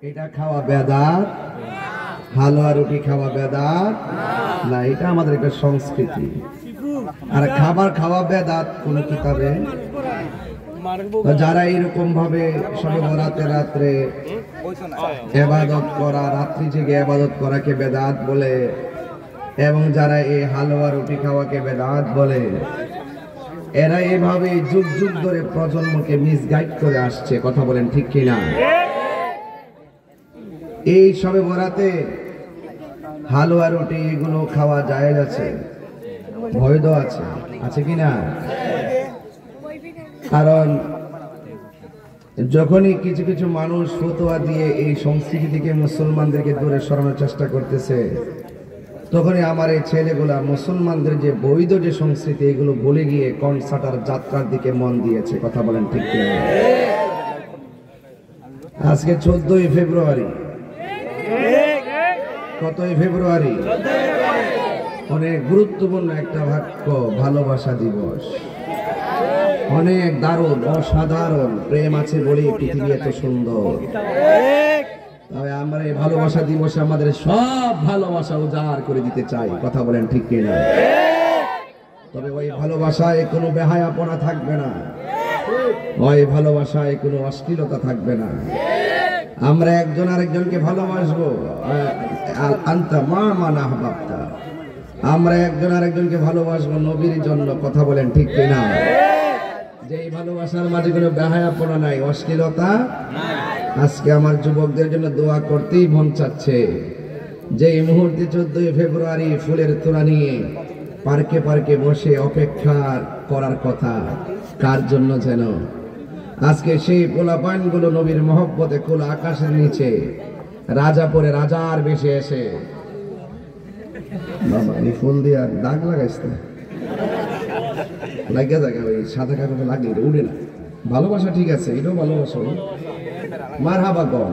এটা খাওয়া বেদাত, হালুয়া রুটি খাওয়া বেদাত না, এটা আমাদের একটা সংস্কৃতি। আর খাবার খাওয়া বেদাত কোন কিতাবে? যারা এরকম ভাবে সবে বরাতে রাত্রে ইবাদত করা, রাত্রি জেগে ইবাদত করাকে বেদাত বলে, এবং যারা এই হালুয়া রুটি খাওয়াকে বেদাত বলে, এরা এভাবে যুগ যুগ ধরে প্রজন্মকে মিসগাইড করে আসছে। কথা বলেন ঠিক কিনা? এই সবে বরাতে হালুয়া রুটি এগুলো খাওয়া জায়েজ আছে, বৈধ আছে, আছে কিনা? কারণ যখনই কিছু কিছু মানুষ ফতোয়া দিয়ে এই সংস্কৃতি থেকে মুসলমানদেরকে দূরে সরানোর চেষ্টা করতেছে, তখনই আমার এই ছেলেগুলা মুসলমানদের যে বৈধ যে সংস্কৃতি এগুলো ভুলে গিয়ে কনসার্টার যাত্রার দিকে মন দিয়েছে। কথা বলেন ঠিক কিনা? আজকে 14ই ফেব্রুয়ারি। কতই ফেব্রুয়ারি? অনেক গুরুত্বপূর্ণ একটা বাক্য, ভালোবাসা দিবস। অনেক দারুণ, অসাধারণ প্রেম আছে বলেই পৃথিবী এত সুন্দর। তবে আমরা এই ভালোবাসা দিবসে আমাদের সব ভালোবাসা উজাড় করে দিতে চাই। কথা বলেন ঠিক কিনা? তবে ওই ভালোবাসায় কোনো বেহায়াপনা থাকবে না, ওই ভালোবাসায় কোনো অশ্লীলতা থাকবে না। আমরা একজন আরেকজনকে ভালোবাসবো, আনতা মা মান আহবাবতা, আমরা একজন আরেকজনকে ভালোবাসবো নবীর জন্য। কথা বলেন ঠিক কিনা? যে এই ভালোবাসার মাঝে কোনো বেহায়াপনা নাই, অশ্লীলতা নাই। আজকে আমার যুবকদের জন্য দোয়া করতেই মন চাচ্ছে। যে এই মুহূর্তে 14ই ফেব্রুয়ারি ফুলের তোড়া নিয়ে পার্কে পার্কে বসে অপেক্ষা করার কথা, কার জন্য যেন? আজকে সেই পোলাপানগুলো নবীর মহব্বতে খোলা আকাশের নিচে রাজা পরে রাজার বেশে এসে, বাবা এই ফুল দিয়ে দাগ লাগাইস না, লাগিয়ে থাকে ওই সাদা কাগজে লাগিয়ে উড়ে না। ভালোবাসা ঠিক আছে, এটাও ভালোবাসা। মারহাবা কম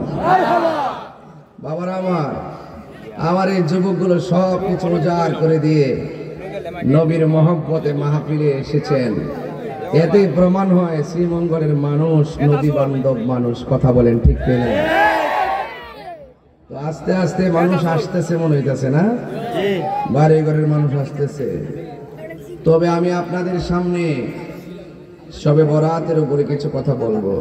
বাবারা আমার। আমার এই যুবকগুলো সব কিছু উজাড় করে দিয়ে নবীর মহব্বতে মাহফিলে এসেছেন। এতে প্রমাণ হয় শ্রীমঙ্গলের মানুষ নবী বান্ধব মানুষ। কথা বলেন ঠিক কিনা? তো আস্তে আস্তে মানুষ আসতেছে মনে হইতেছে না? বাড়ি ঘরের মানুষ আসতেছে। তবে আমি আপনাদের সামনে সবে বরাতের উপরে কিছু কথা বলবো।